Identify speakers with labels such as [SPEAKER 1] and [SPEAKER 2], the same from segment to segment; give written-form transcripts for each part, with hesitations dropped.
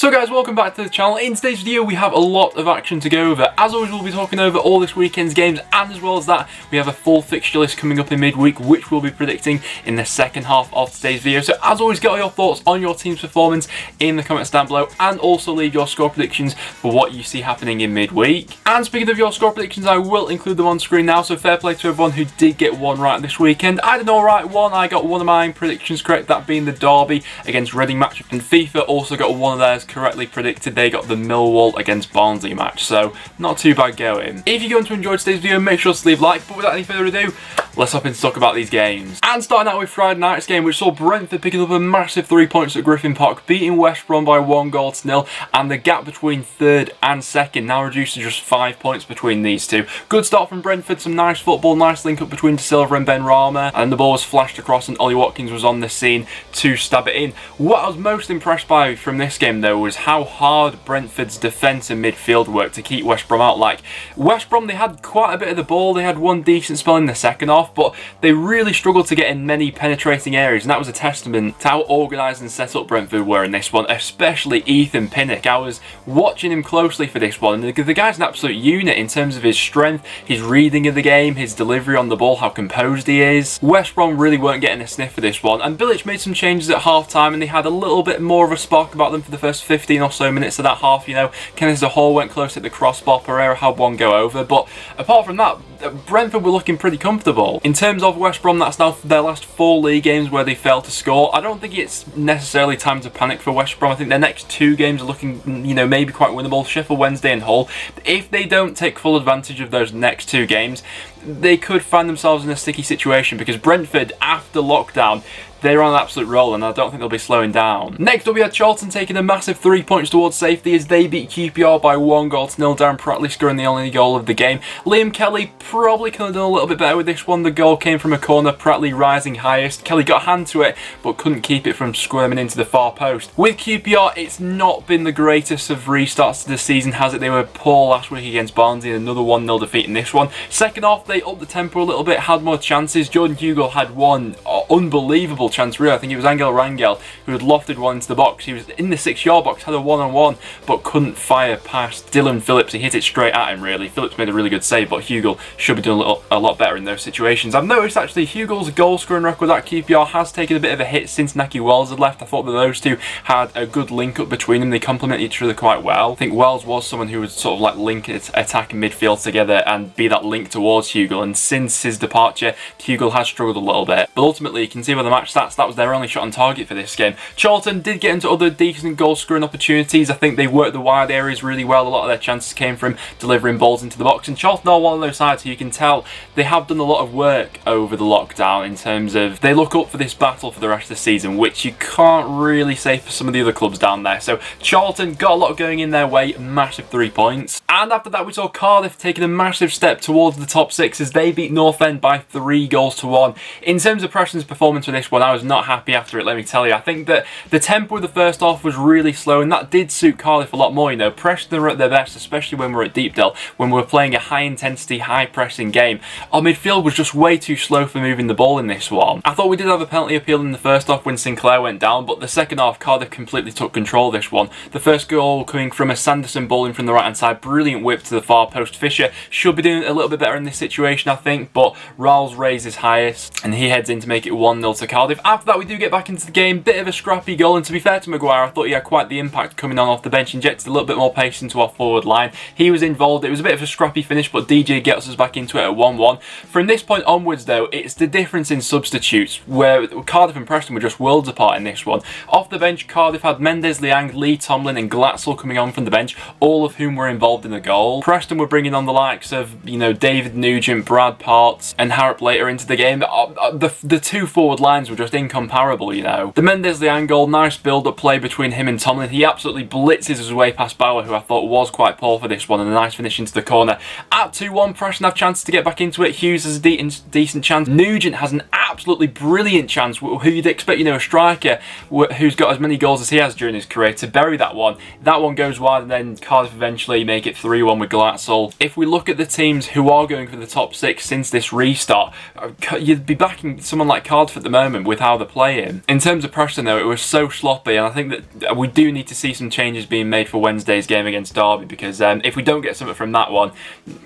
[SPEAKER 1] So guys, welcome back to the channel. In today's video we have a lot of action to go over. As always, we'll be talking over all this weekend's games, and as well as that we have a full fixture list coming up in midweek, which we'll be predicting in the second half of today's video. So as always, get all your thoughts on your team's performance in the comments down below, and also leave your score predictions for what you see happening in midweek. And speaking of your score predictions, I will include them on screen now, so fair play to everyone who did get one right this weekend. I did an alright one. I got one of my predictions correct, that being the derby against Reading match, and FIFA also got one of theirs correctly predicted. They got the Millwall against Barnsley match, so not too bad going. If you're going to enjoy today's video, make sure to leave a like, but without any further ado, let's hop in to talk about these games. And starting out with Friday night's game, which saw Brentford picking up a massive 3 points at Griffin Park, beating West Brom by 1-0, and the gap between third and second now reduced to just 5 points between these two. Good start from Brentford, some nice football, nice link up between De Silva and Ben Rama, and the ball was flashed across and Ollie Watkins was on the scene to stab it in. What I was most impressed by from this game though was how hard Brentford's defence and midfield worked to keep West Brom out. Like, West Brom, they had quite a bit of the ball, they had one decent spell in the second half, but they really struggled to get in many penetrating areas, and that was a testament to how organised and set up Brentford were in this one, especially Ethan Pinnock. I was watching him closely for this one, and the guy's an absolute unit in terms of his strength, his reading of the game, his delivery on the ball, how composed he is. West Brom really weren't getting a sniff for this one, and Bilic made some changes at half-time, and they had a little bit more of a spark about them for the first 15 or so minutes of that half. You know, Kenneth Hall went close at the crossbar, Pereira had one go over, but apart from that, Brentford were looking pretty comfortable. In terms of West Brom, that's now their last 4 league games where they failed to score. I don't think it's necessarily time to panic for West Brom. I think their next 2 games are looking, you know, maybe quite winnable. Sheffield Wednesday and Hull. If they don't take full advantage of those next 2 games, they could find themselves in a sticky situation, because Brentford, after lockdown, they're on an absolute roll, and I don't think they'll be slowing down. Next up, we had Charlton taking a massive 3 points towards safety as they beat QPR by 1-0. Darren Pratley scoring the only goal of the game. Liam Kelly probably could have done a little bit better with this one. The goal came from a corner, Pratley rising highest. Kelly got a hand to it, but couldn't keep it from squirming into the far post. With QPR, it's not been the greatest of restarts to the season, has it? They were poor last week against Barnsley, and another 1-0 defeat in this one. Second half, they upped the tempo a little bit, had more chances. Jordan Hugill had one unbelievable chance, really. I think it was Angel Rangel who had lofted one into the box. He was in the 6-yard box, had a one-on-one, but couldn't fire past Dylan Phillips. He hit it straight at him, really. Phillips made a really good save, but Hugill should be doing a lot better in those situations. I've noticed, actually, Hugill's goal-scoring record at QPR has taken a bit of a hit since Naki Wells had left. I thought that those two had a good link-up between them. They complement each other quite well. I think Wells was someone who would sort of like link attack and midfield together and be that link towards Hugill, and since his departure, Hugill has struggled a little bit. But ultimately, you can see by the match stats, that was their only shot on target for this game. Charlton did get into other decent goal scoring opportunities. I think they worked the wide areas really well. A lot of their chances came from delivering balls into the box, and Charlton are one of those sides who you can tell they have done a lot of work over the lockdown in terms of they look up for this battle for the rest of the season, which you can't really say for some of the other clubs down there. So Charlton got a lot going in their way, massive 3 points. And after that, we saw Cardiff taking a massive step towards the top 6 as they beat Northend by 3-1. In terms of Preston's performance for this one, I was not happy after it, let me tell you. I think that the tempo of the first half was really slow, and that did suit Cardiff a lot more. You know, Preston were at their best, especially when we're at Deepdale, when we're playing a high-intensity, high-pressing game. Our midfield was just way too slow for moving the ball in this one. I thought we did have a penalty appeal in the first half when Sinclair went down, but the second half, Cardiff completely took control of this one. The first goal coming from a Sanderson ball in from the right-hand side, brilliant whip to the far post. Fisher should be doing a little bit better in this situation, I think, but Riles raises highest, and he heads in to make it 1-0 to Cardiff. After that, we do get back into the game, bit of a scrappy goal, and to be fair to Maguire, I thought he had quite the impact coming on off the bench, injected a little bit more pace into our forward line. He was involved. It was a bit of a scrappy finish, but DJ gets us back into it at 1-1. From this point onwards though, it's the difference in substitutes, where Cardiff and Preston were just worlds apart in this one. Off the bench, Cardiff had Mendes, Liang, Lee Tomlin and Glatzel coming on from the bench, all of whom were involved in the goal. Preston were bringing on the likes of, you know, David Nugent, Brad Parts and Harrop later into the game. The 2 forward lines were just incomparable, you know. The Mendes Liang goal, nice build-up play between him and Tomlin. He absolutely blitzes his way past Bauer, who I thought was quite poor for this one, and a nice finish into the corner. At 2-1, Preston have chances to get back into it. Hughes has a decent chance. Nugent has an absolutely brilliant chance, who you'd expect, you know, a striker who's got as many goals as he has during his career to bury that one. That one goes wide, and then Cardiff eventually make it 3-1 with Glatzel. If we look at the teams who are going for the top 6 since this restart, you'd be backing someone like Cardiff at the moment with how they're playing. In terms of Preston though, it was so sloppy, and I think that we do need to see some changes being made for Wednesday's game against Derby, because if we don't get something from that one,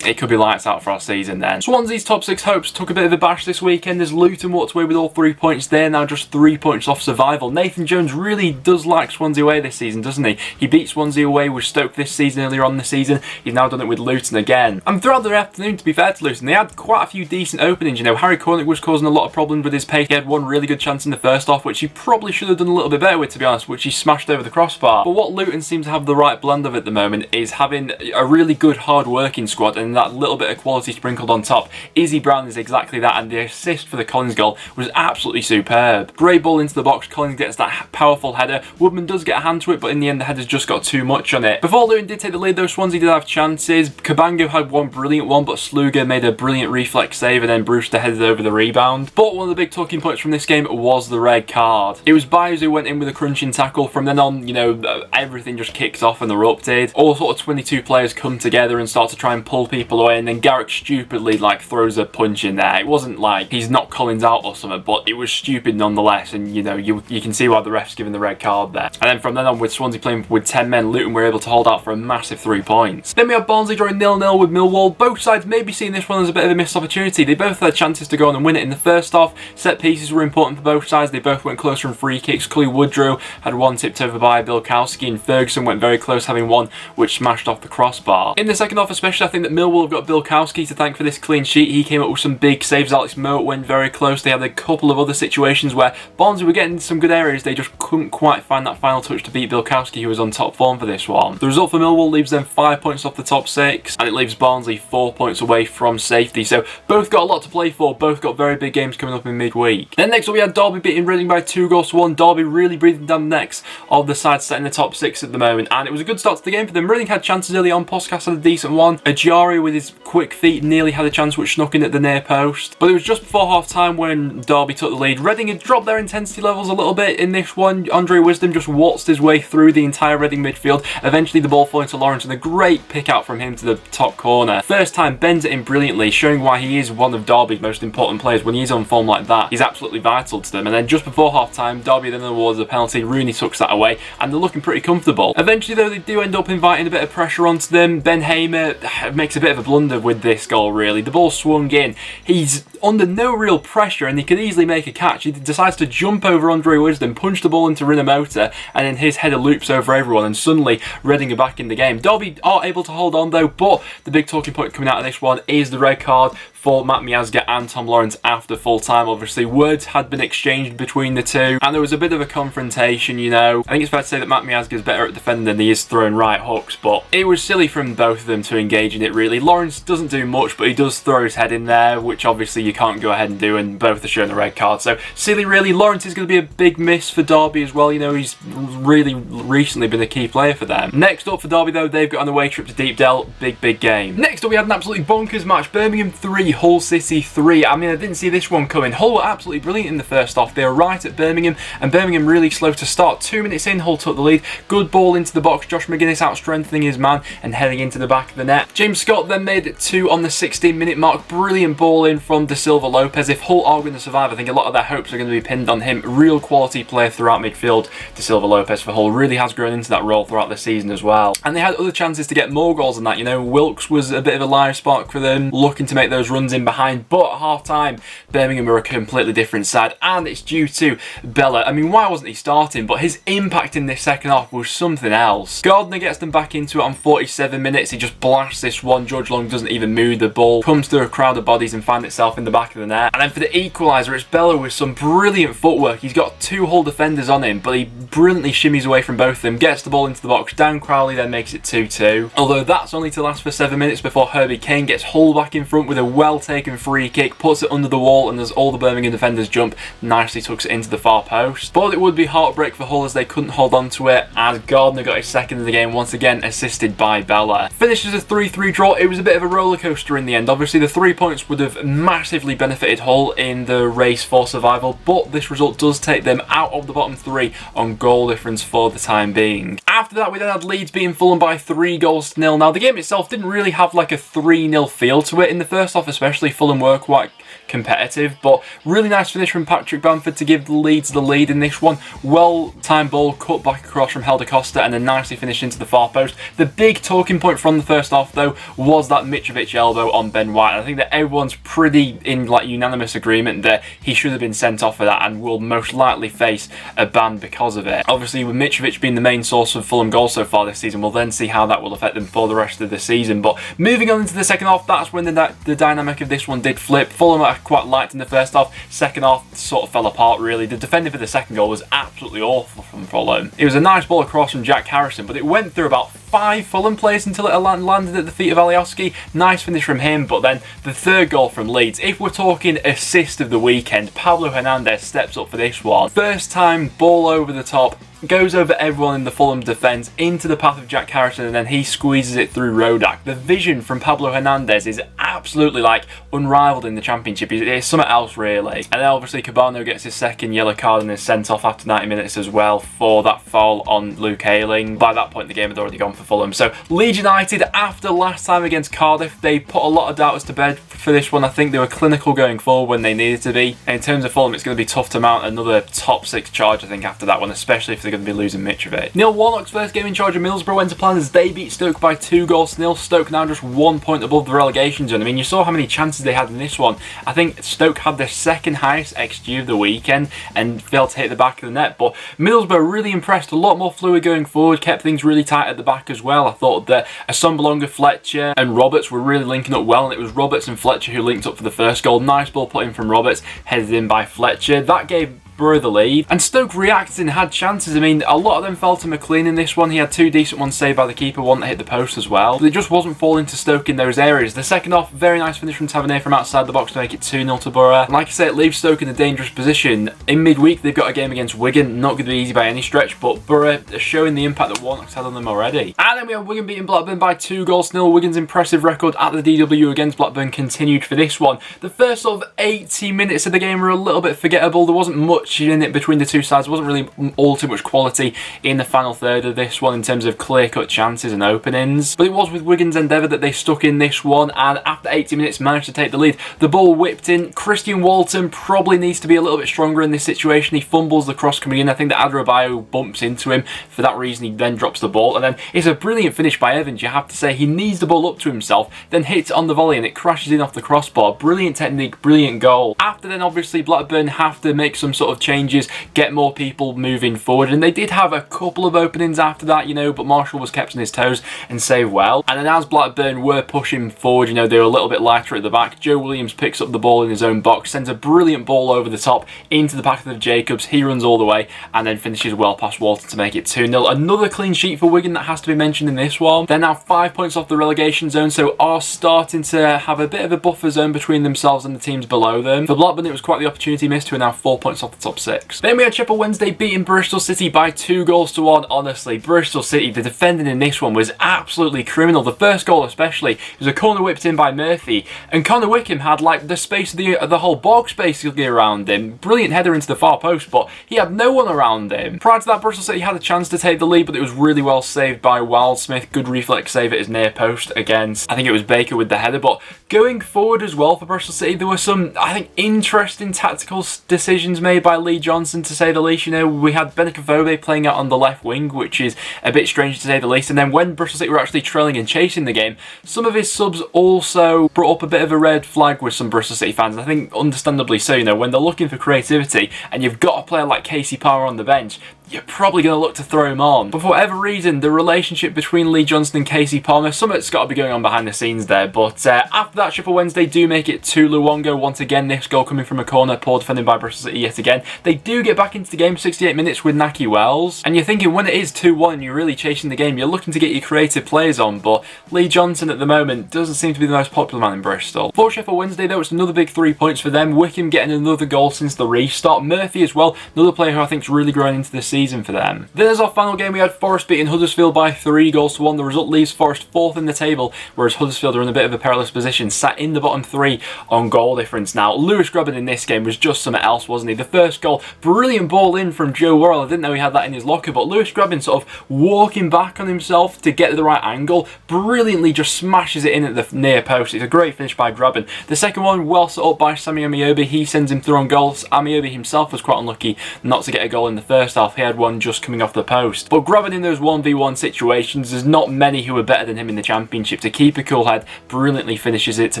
[SPEAKER 1] it could be lights out for our season then. Swansea's top 6 hopes took a bit of a bash this weekend as Luton walked away with all 3 points. They're now just 3 points off survival. Nathan Jones really does like Swansea away this season, doesn't he? He beat Swansea away with Stoke this season earlier on in the season. He's now done it with Luton again. And throughout the afternoon, to be fair to Luton, they had quite a few decent openings. You know, Harry Cornick was causing a lot of problems with his pace. He had one really good chance in the first half, which he probably should have done a little bit better with, to be honest, which he smashed over the crossbar. But what Luton seem to have the right blend of at the moment is having a really good hard-working squad and that little bit of quality sprinkled on top. Izzy Brown is exactly that, and the assist for the Collins goal was absolutely superb. Great ball into the box, Collins gets that powerful header. Woodman does get a hand to it, but in the end the header's just got too much on it. Before Luton did take the lead though, Swansea did have chances. Cabango had one brilliant one, but Sluga made a brilliant reflex save, and then Brewster headed over the rebound. But one of the big talking points from this game was the red card. It was Byers who went in with a crunching tackle. From then on, you know, everything just kicks off and erupted. All sort of 22 players come together and start to try and pull people away, and then Garrick stupidly like throws a punch in there. It wasn't like he's knocked Collins out or something, but it was stupid nonetheless, and you know, you can see why the ref's given the red card there. And then from then on, with Swansea playing with 10 men, Luton were able to hold out for a massive 3 points. Then we have Barnsley drawing 0-0 with Millwall. Both sides maybe seeing this one as a bit of a missed opportunity. They both had chances to go on and win it in the first half. Set pieces were important for both sides. They both went closer on free kicks. Cully Woodrow had one tipped over by Bilkowski, and Ferguson went very close, having one which smashed off the crossbar. In the second half especially, I think that Millwall have got Bilkowski to thank for this clean sheet. He came up with some big saves. Alex Moat went very close. They had a couple of other situations where Barnsley were getting some good areas. They just couldn't quite find that final touch to beat Bilkowski, who was on top form for this one. The result for Millwall leaves them 5 points off the top 6, and it leaves Barnsley 4 points away from safety. So both got a lot to play for. Both got very big games coming up in midweek. Then next up we had Derby beating Reading by 2-1. Derby really breathing down the necks of the side set in the top 6 at the moment, and it was a good start to the game for them. Reading had chances early on. Poscas had a decent one. Ajiari with his quick feet nearly had a chance which snuck in at the near post. But it was just before half time when Derby took the lead. Reading had dropped their intensity levels a little bit in this one. Andre Wisdom just waltzed his way through the entire Reading midfield. Eventually the ball falling to Lawrence, and a great pick out from him to the top corner. First time bends it in brilliantly, showing why he is one of Derby's most important players. When he's on form like that, he's absolutely vital to them. And then just before half time, Derby then awards a penalty. Rooney tucks that away, and they're looking pretty comfortable. Eventually though, they do end up inviting a bit of pressure onto them. Ben Hamer makes a bit of a blunder with this goal really. The ball swung in. He's under no real pressure and he could easily make a catch. He decides to jump over Andre Wisdom, punch the ball into Rinomota, and then his header loops over everyone, and suddenly Reading are back in the game. Derby are able to hold on though, but the big talking point coming out of this one is the red card for Matt Miazga and Tom Lawrence after full time. Obviously words had been exchanged between the two and there was a bit of a confrontation, you know. I think it's fair to say that Matt Miazga is better at defending than he is throwing right hooks, but it was silly from both of them to engage in it really. Lawrence doesn't do much, but he does throw his head in there, which obviously you can't go ahead and do, and both are showing a red card. So silly really. Lawrence is going to be a big miss for Derby as well, you know. He's really recently been a key player for them. Next up for Derby though, they've got an away trip to Deepdale. Big game. Next up we had an absolutely bonkers match. Birmingham 3, Hull City 3. I mean, I didn't see this one coming. Hull were absolutely brilliant in the first half. They were right at Birmingham, and Birmingham really slow to start. 2 minutes in, Hull took the lead. Good ball into the box. Josh McGuinness out strengthening his man and heading into the back of the net. James Scott then made it 2 on the 16-minute mark. Brilliant ball in from De Silva Lopez. If Hull are going to survive, I think a lot of their hopes are going to be pinned on him. Real quality player throughout midfield. De Silva Lopez for Hull really has grown into that role throughout the season as well. And they had other chances to get more goals than that. You know, Wilkes was a bit of a live spark for them, looking to make those runs in behind. But at half time, Birmingham were a completely different side, and it's due to Bella. I mean, why wasn't he starting? But his impact in this second half was something else. Gardner gets them back into it on 47 minutes. He just blasts this one. George Long doesn't even move the ball. Comes through a crowd of bodies and finds itself in the back of the net. And then for the equaliser, it's Bella with some brilliant footwork. He's got 2 Hull defenders on him, but he brilliantly shimmies away from both of them, gets the ball into the box. Dan Crowley then makes it 2-2. Although that's only to last for 7 minutes before Herbie Kane gets Hull back in front with a well-taken free kick, puts it under the wall, and as all the Birmingham defenders jump, nicely tucks it into the far post. But it would be heartbreak for Hull as they couldn't hold on to it, as Gardner got his second of the game, once again assisted by Bella. Finished as a 3-3 draw. It was a bit of a roller coaster in the end. Obviously the 3 points would have massively benefited Hull in the race for survival, but this result does take them out of the bottom 3 on goal difference for the time being. After After that, we then had Leeds beating Fulham by 3-0. Now, the game itself didn't really have like a 3-0 feel to it. In the first half especially, Fulham were quite competitive, but really nice finish from Patrick Bamford to give the Leeds the lead in this one. Well-timed ball cut back across from Helder Costa and then nicely finished into the far post. The big talking point from the first half, though, was that Mitrovic elbow on Ben White. I think that everyone's pretty in like unanimous agreement that he should have been sent off for that and will most likely face a ban because of it. Obviously, with Mitrovic being the main source of Fulham goals so far this season, we'll then see how that will affect them for the rest of the season. But moving on into the second half, that's when the dynamic of this one did flip. Fulham I quite liked in the first half. Second half sort of fell apart, really. The defending for the second goal was absolutely awful from Fulham. It was a nice ball across from Jack Harrison, but it went through about 5 Fulham players until it landed at the feet of Alioski. Nice finish from him, but then the third goal from Leeds. If we're talking assist of the weekend, Pablo Hernandez steps up for this one. First time, ball over the top, goes over everyone in the Fulham defence into the path of Jack Harrison, and then he squeezes it through Rodak. The vision from Pablo Hernandez is absolutely like unrivaled in the Championship. It's something else, really. And then obviously Cabano gets his second yellow card and is sent off after 90 minutes as well for that foul on Luke Ayling. By that point the game had already gone for Fulham. So Leeds United, after last time against Cardiff, they put a lot of doubters to bed for this one. I think they were clinical going forward when they needed to be. And in terms of Fulham, it's going to be tough to mount another top 6 charge, I think, after that one, especially if they're going to be losing Mitrovic. Neil Warnock's first game in charge of Middlesbrough went to plan as they beat Stoke by 2-0. Stoke now just 1 point above the relegation zone. I mean, you saw how many chances they had in this one. I think Stoke had their second highest XG of the weekend and failed to hit the back of the net, but Middlesbrough really impressed. A lot more fluid going forward, kept things really tight at the back as well. I thought that Assombalonga, Fletcher and Roberts were really linking up well, and it was Roberts and Fletcher who linked up for the first goal. Nice ball put in from Roberts, headed in by Fletcher. That gave Borough the lead, and Stoke reacted and had chances. I mean, a lot of them fell to McLean in this one. He had 2 decent ones saved by the keeper, one that hit the post as well. But it just wasn't falling to Stoke in those areas. The second half, very nice finish from Tavernier from outside the box to make it 2-0 to Borough. And like I say, it leaves Stoke in a dangerous position. In midweek, they've got a game against Wigan. Not going to be easy by any stretch, but Borough are showing the impact that Warnock's had on them already. And then we have Wigan beating Blackburn by 2-0. Wigan's impressive record at the DW against Blackburn continued for this one. The first sort of 80 minutes of the game were a little bit forgettable. There wasn't much in it between the two sides. There wasn't really all too much quality in the final third of this one in terms of clear-cut chances and openings. But it was with Wigan's endeavour that they stuck in this one, and after 80 minutes managed to take the lead. The ball whipped in. Christian Walton probably needs to be a little bit stronger in this situation. He fumbles the cross coming in. I think that Adrabayo bumps into him. For that reason, he then drops the ball. And then it's a brilliant finish by Evans. You have to say, he needs the ball up to himself, then hits on the volley, and it crashes in off the crossbar. Brilliant technique, brilliant goal. After then, obviously, Blackburn have to make some sort of changes, get more people moving forward, and they did have a couple of openings after that, you know, but Marshall was kept on his toes and saved well. And then as Blackburn were pushing forward, you know, they were a little bit lighter at the back. Joe Williams picks up the ball in his own box, sends a brilliant ball over the top into the path of Jacobs. He runs all the way and then finishes well past Walton to make it 2-0. Another clean sheet for Wigan that has to be mentioned in this one. They're now 5 points off the relegation zone, so are starting to have a bit of a buffer zone between themselves and the teams below them. For Blackburn, it was quite the opportunity missed, who are now 4 points off the top 6. Then we had Sheffield Wednesday beating Bristol City by 2-1. Honestly, Bristol City, the defending in this one was absolutely criminal. The first goal especially, it was a corner whipped in by Murphy, and Connor Wickham had like the space of the whole box basically around him. Brilliant header into the far post, but he had no one around him. Prior to that, Bristol City had a chance to take the lead, but it was really well saved by Wildsmith. Good reflex save at his near post against, I think it was Baker with the header. But going forward as well for Bristol City, there were some, I think, interesting tactical decisions made by Lee Johnson, to say the least. You know, we had Benikavobe playing out on the left wing, which is a bit strange to say the least. And then when Bristol City were actually trailing and chasing the game, some of his subs also brought up a bit of a red flag with some Bristol City fans. I think understandably so, you know, when they're looking for creativity and you've got a player like Casey Palmer on the bench, you're probably going to look to throw him on. But for whatever reason, the relationship between Lee Johnson and Casey Palmer, something's got to be going on behind the scenes there. But after that, Sheffield Wednesday do make it to Luongo. Once again, this goal coming from a corner, poor defending by Bristol City yet again. They do get back into the game, 68 minutes with Naki Wells. And you're thinking, when it is 2-1 and you're really chasing the game, you're looking to get your creative players on. But Lee Johnson at the moment doesn't seem to be the most popular man in Bristol. For Sheffield Wednesday, though, it's another big 3 points for them. Wickham getting another goal since the restart. Murphy as well, another player who I think is really growing into this season for them. Then as our final game, we had Forest beating Huddersfield by 3-1. The result leaves Forest 4th in the table, whereas Huddersfield are in a bit of a perilous position, sat in the bottom 3 on goal difference. Now, Lewis Grubben in this game was just something else, wasn't he? The first goal, brilliant ball in from Joe Worrell. I didn't know he had that in his locker, but Lewis Grubben sort of walking back on himself to get the right angle, brilliantly just smashes it in at the near post. It's a great finish by Grubben. The second one, well set up by Sammy Amiobi. He sends him through on goals. Amiobi himself was quite unlucky not to get a goal in the first half. He had one just coming off the post. But Grubben in those 1v1 situations, there's not many who are better than him in the Championship. To keep a cool head, brilliantly finishes it to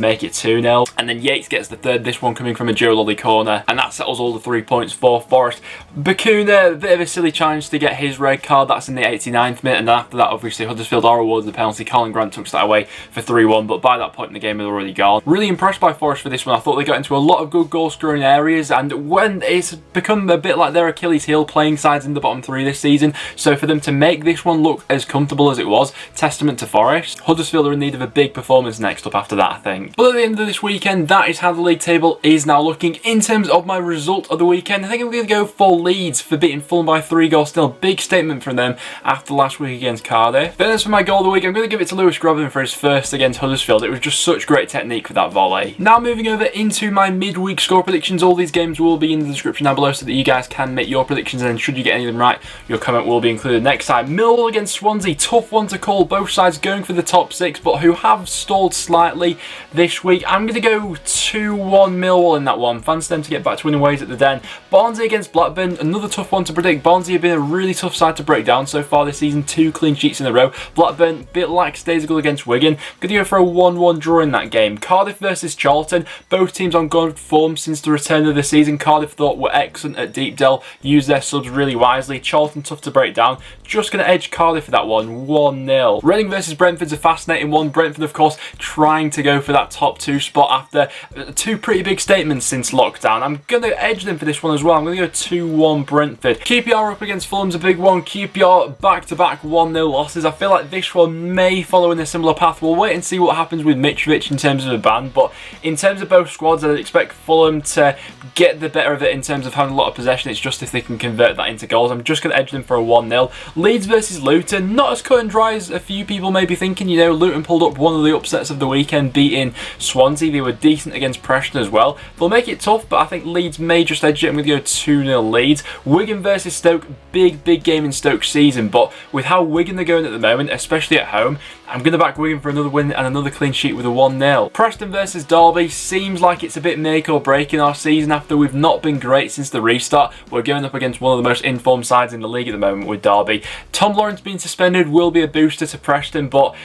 [SPEAKER 1] make it 2-0. And then Yates gets the third, this one coming from a Joe Lolly corner. And that settles all the 3 points for Forest. Bakuna, a bit of a silly challenge to get his red card. That's in the 89th minute. And then after that, obviously, Huddersfield are awarded the penalty. Colin Grant took that away for 3-1. But by that point in the game, it had already gone. Really impressed by Forest for this one. I thought they got into a lot of good goal scoring areas. And when it's become a bit like their Achilles heel, playing sides in the bottom 3 this season. So for them to make this one look as comfortable as it was, testament to Forest. Huddersfield are in need of a big performance next up after that, I think. But at the end of this weekend, that is how the league table is now looking. In terms of my result of the weekend, I think I'm going to go for Leeds for beating Fulham by 3 goals. Still a big statement from them after last week against Cardiff. Then as for my goal of the week, I'm going to give it to Lewis Grubben for his first against Huddersfield. It was just such great technique with that volley. Now moving over into my midweek score predictions. All these games will be in the description down below so that you guys can make your predictions, and then should you get any of them right, your comment will be included next time. Millwall against Swansea, tough one to call. Both sides going for the top 6, but who have stalled slightly this week. I'm going to go 2-1 Millwall in that one. Fancy them to get back to winning ways at the Den. Barnsley against Blackburn, another tough one to predict. Barnsley have been a really tough side to break down so far this season. 2 clean sheets in a row. Blackburn, a bit like Staysigal against Wigan. Going to go for a 1-1 draw in that game. Cardiff versus Charlton. Both teams on good form since the return of the season. Cardiff thought were excellent at Deepdale. Used their subs really wisely. Charlton tough to break down. Just going to edge Cardiff for that one. 1-0. Reading versus Brentford's a fascinating one. Brentford, of course, trying to go for that top 2 spot after 2 pretty big statements since lockdown. I'm going to edge them for this one as well. I'm going to go 2-1 Brentford. QPR up against Fulham's a big one. QPR back-to-back 1-0 losses. I feel like this one may follow in a similar path. We'll wait and see what happens with Mitrovic in terms of a ban, but in terms of both squads, I'd expect Fulham to get the better of it in terms of having a lot of possession. It's just if they can convert that into goals. I'm just going to edge them for a 1-0. Leeds versus Luton. Not as cut and dry as a few people may be thinking. You know, Luton pulled up one of the upsets of the weekend, beating Swansea. They were decent against Preston as well. They'll make it tough, but I think Leeds may just edge it. I'm going to go 2-0 Leeds. Wigan versus Stoke. Big game in Stoke's season, but with how Wigan are going at the moment, especially at home, I'm going to back Wigan for another win and another clean sheet with a 1-0. Preston versus Derby. Seems like it's a bit make or break in our season after we've not been great since the restart. We're going up against one of the most informed sides in the league at the moment with Derby. Tom Lawrence being suspended will be a booster to Preston, but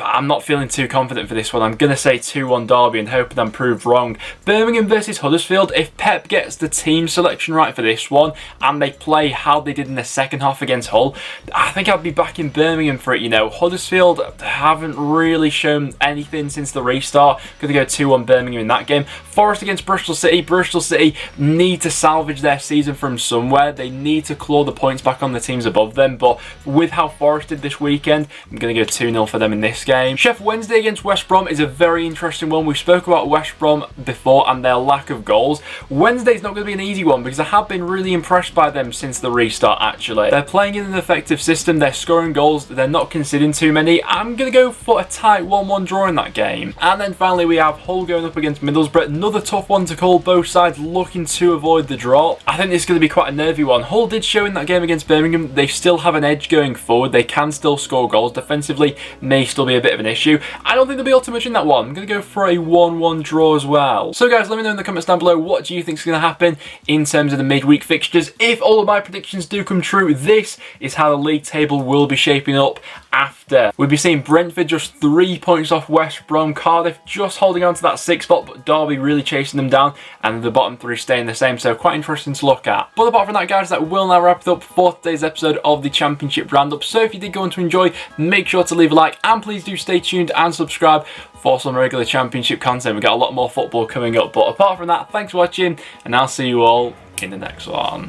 [SPEAKER 1] I'm not feeling too confident for this one. I'm going to say 2-1 Derby and hoping I'm proved wrong. Birmingham versus Huddersfield. If Pep gets the team selection right for this one and they play how they did in the second half against Hull, I think I'd be backing Birmingham for it. You know, Huddersfield haven't really shown anything since the restart. Going to go 2-1 Birmingham in that game. Forest against Bristol City. Bristol City need to salvage their season from somewhere. They need to claw the points back on the teams above them, but with how Forest did this weekend, I'm going to go 2-0 for them in this game. Sheff Wednesday against West Brom is a very interesting one. We spoke about West Brom before and their lack of goals. Wednesday's not going to be an easy one because I have been really impressed by them since the restart, actually. They're playing in an effective system. They're scoring goals. They're not conceding too many. I'm going to go for a tight 1-1 draw in that game. And then finally we have Hull going up against Middlesbrough. Another tough one to call. Both sides looking to avoid the draw. I think this is going to be quite a nervy one. Hull did show in that game against Birmingham they still have an edge going forward. They can still score goals. Defensively may still be a bit of an issue. I don't think there'll be all too much in that one. I'm going to go for a 1-1 draw as well. So guys, let me know in the comments down below, what do you think is going to happen in terms of the midweek fixtures. If all of my predictions do come true, this is how the league table will be shaping up after. We'll be seeing Brentford just 3 points off West Brom, Cardiff just holding on to that 6th spot, but Derby really chasing them down, and the bottom 3 staying the same, so quite interesting to look at. But apart from that guys, that will now wrap it up for today's episode of the Championship Roundup. So if you did go on to enjoy, make sure to leave a like, and please do stay tuned and subscribe for some regular Championship content. We've got a lot more football coming up, but apart from that, thanks for watching, and I'll see you all in the next one.